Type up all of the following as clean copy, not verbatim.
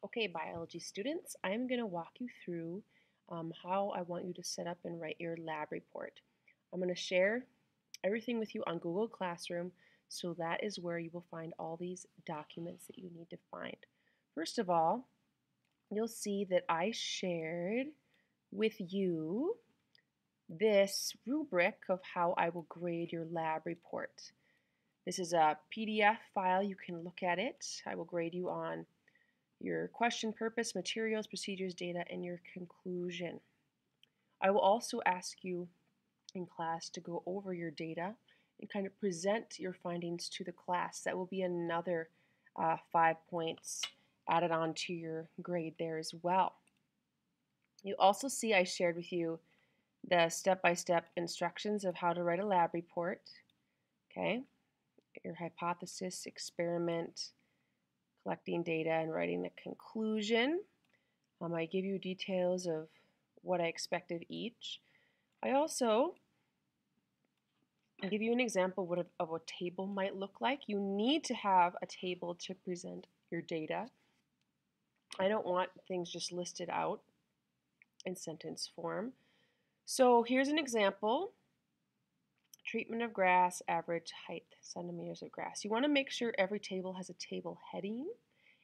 Okay, biology students, I'm going to walk you through how I want you to set up and write your lab report. I'm going to share everything with you on Google Classroom, so that is where you will find all these documents that you need to find. First of all, you'll see that I shared with you this rubric of how I will grade your lab report. This is a PDF file. You can look at it. I will grade you on your question purpose, materials, procedures, data, and your conclusion. I will also ask you in class to go over your data and kind of present your findings to the class. That will be another 5 points added on to your grade there as well. You also see I shared with you the step-by-step instructions of how to write a lab report. Okay, your hypothesis, experiment, collecting data, and writing a conclusion. I give you details of what I expect of each. I also give you an example of what a table might look like. You need to have a table to present your data. I don't want things just listed out in sentence form. So here's an example. Treatment of grass, average height, centimeters of grass. You want to make sure every table has a table heading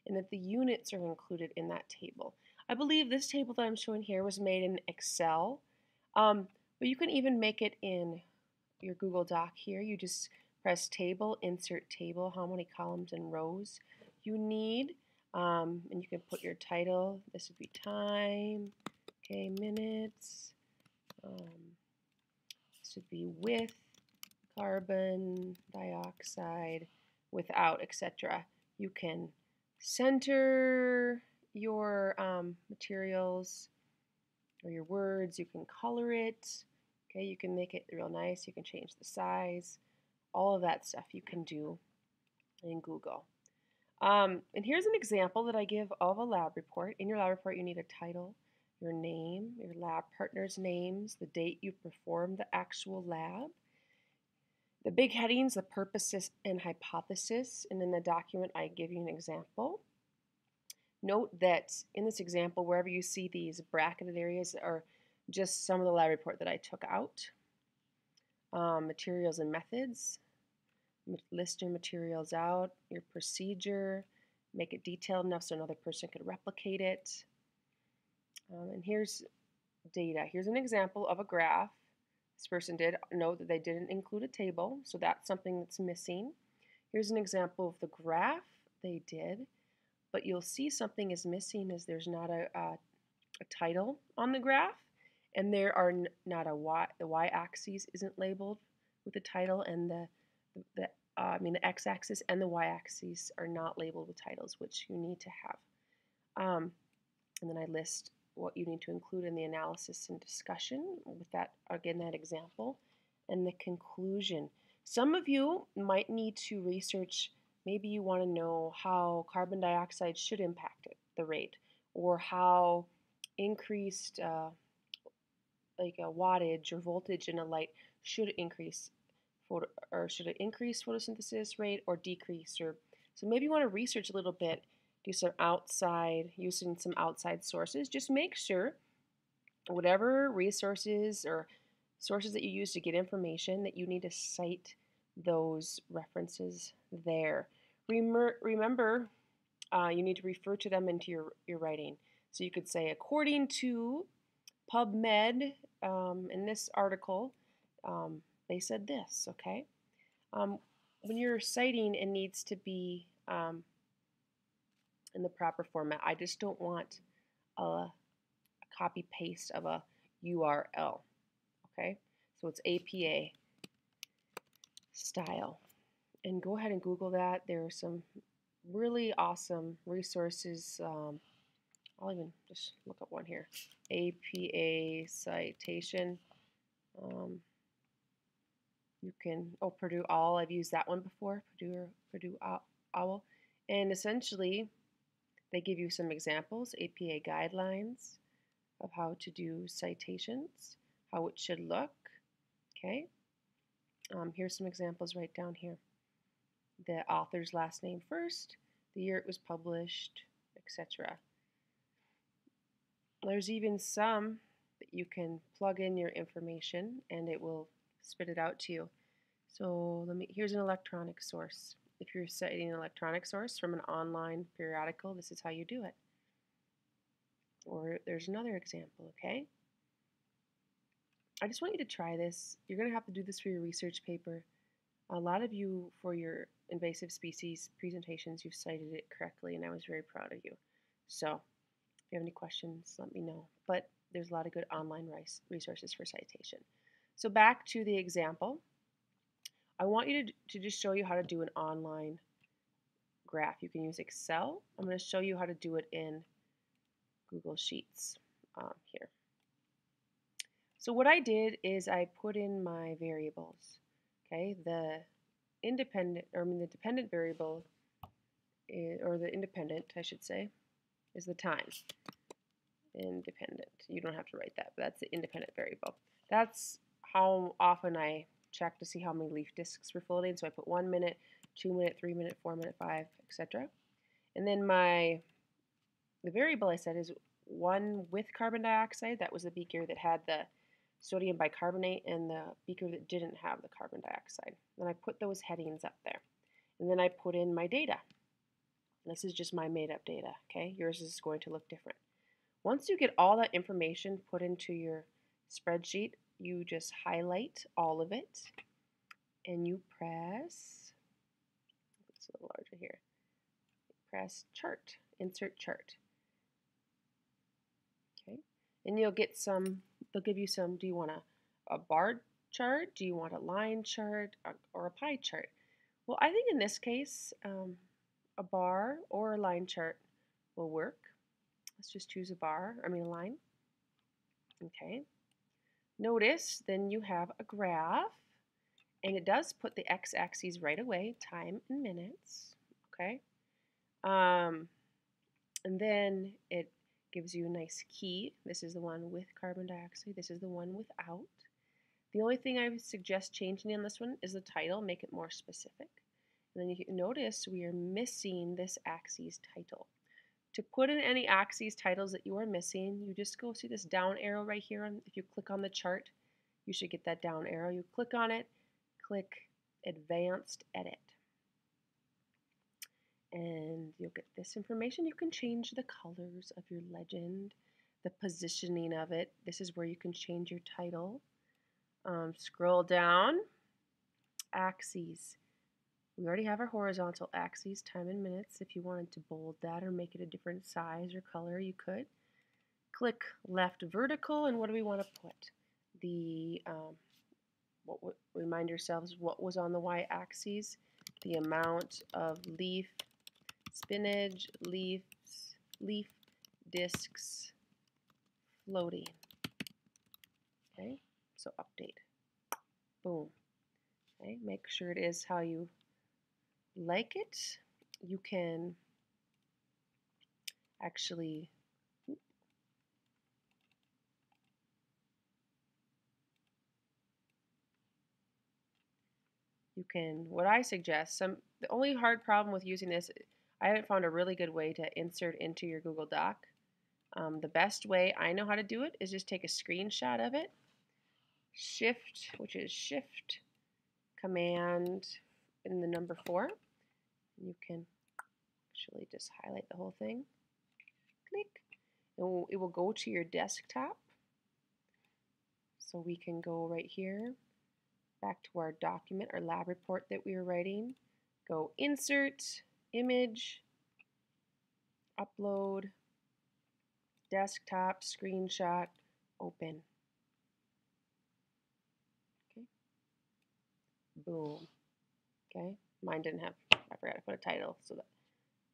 and that the units are included in that table. I believe this table that I'm showing here was made in Excel, but you can even make it in your Google Doc here. You just press table, insert table, how many columns and rows you need, and you can put your title. This would be time, okay, minutes, this would be with, carbon dioxide, without, etc. You can center your materials or your words. You can color it. Okay, you can make it real nice. You can change the size. All of that stuff you can do in Google. And here's an example that I give of a lab report. In your lab report, you need a title, your name, your lab partner's names, the date you performed the actual lab, the big headings, the purposes and hypothesis, and in the document I give you an example. Note that in this example, wherever you see these bracketed areas are just some of the lab report that I took out. Materials and methods, list your materials out, your procedure, make it detailed enough so another person could replicate it. And here's data. Here's an example of a graph. This person did note that they didn't include a table, so that's something that's missing. Here's an example of the graph they did, but you'll see something is missing is there's not a title on the graph, and there are not a the y-axis isn't labeled with the title, and the x-axis and the y-axis are not labeled with titles, which you need to have. And then I list what you need to include in the analysis and discussion with that, again, that example, and the conclusion. Some of you might need to research, maybe you want to know how carbon dioxide should impact the rate, or how increased like a wattage or voltage in a light should increase or should it increase photosynthesis rate or decrease, or so maybe you want to research a little bit, do some outside, using some outside sources. Just make sure whatever resources or sources that you use to get information that you need to cite those references there. Remember, you need to refer to them into your writing. So you could say, according to PubMed, in this article, they said this, okay? When you're citing, it needs to be in the proper format. I just don't want a copy paste of a URL, okay? So it's APA style. And go ahead and Google that. There are some really awesome resources. I'll even just look up one here. APA citation. You can, Purdue OWL, I've used that one before, Purdue OWL. And essentially, they give you some examples, APA guidelines of how to do citations, how it should look, okay? Here's some examples right down here. The author's last name first, the year it was published, etc. There's even some that you can plug in your information and it will spit it out to you. So here's an electronic source. If you're citing an electronic source from an online periodical, this is how you do it. Or there's another example, okay? I just want you to try this. You're going to have to do this for your research paper. A lot of you, for your invasive species presentations, you've cited it correctly, and I was very proud of you. So if you have any questions, let me know. But there's a lot of good online resources for citation. So back to the example. I want you to just show you how to do an online graph. You can use Excel. I'm going to show you how to do it in Google Sheets here. So what I did is I put in my variables. Okay, the dependent variable, or the independent, I should say, is the time. Independent. You don't have to write that, but that's the independent variable. That's how often I check to see how many leaf discs were floating. So I put 1 minute, 2 minute, 3 minute, 4 minute, 5, etc. And then the variable I said is 1 with carbon dioxide. That was the beaker that had the sodium bicarbonate and the beaker that didn't have the carbon dioxide. Then I put those headings up there. And then I put in my data. This is just my made up data, okay? Yours is going to look different. Once you get all that information put into your spreadsheet, you just highlight all of it and you press, it's a little larger here, press chart, insert chart. Okay, and you'll get some, they'll give you some, do you want a bar chart? Do you want a line chart or a pie chart? Well, I think in this case, a bar or a line chart will work. Let's just choose a line. Okay. Notice then you have a graph, and it does put the x-axis right away, time in minutes. Okay. And then it gives you a nice key. This is the one with carbon dioxide. This is the one without. The only thing I would suggest changing in this one is the title, make it more specific. And then you can notice we are missing this axis title. To put in any axes titles that you are missing, you just go see this down arrow right here. If you click on the chart, you should get that down arrow. You click on it, click Advanced Edit. And you'll get this information. You can change the colors of your legend, the positioning of it. This is where you can change your title. Scroll down, axes. We already have our horizontal axes, time in minutes. If you wanted to bold that or make it a different size or color, you could. Click left vertical, and what do we want to put? The remind yourselves what was on the y-axis, the amount of leaf spinach, leaf discs floating. Okay, so update. Boom. Okay, make sure it is how you like it. You can actually what I suggest, the only hard problem with using this, I haven't found a really good way to insert into your Google Doc. The best way I know how to do it is just take a screenshot of it, Shift, which is Shift, Command, and the number 4. You can actually just highlight the whole thing. Click. It will go to your desktop. So we can go right here, back to our document, our lab report that we were writing. Go Insert, Image, Upload, Desktop, Screenshot, Open. Okay. Boom. Okay. Mine didn't have, I forgot to put a title, so that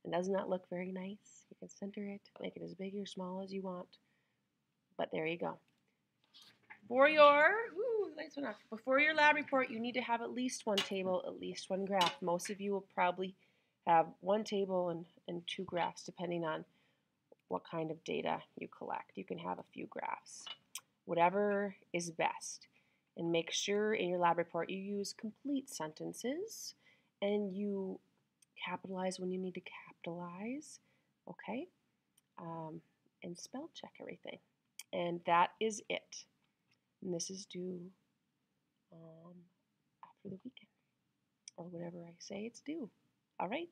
it does not look very nice. You can center it, make it as big or small as you want. But there you go. For your, lights went off. Before your lab report, you need to have at least one table, at least one graph. Most of you will probably have one table and 2 graphs, depending on what kind of data you collect. You can have a few graphs. Whatever is best. And make sure in your lab report you use complete sentences and you capitalize when you need to capitalize. Okay? And spell check everything. And that is it. And this is due after the weekend or whenever I say it's due. All right?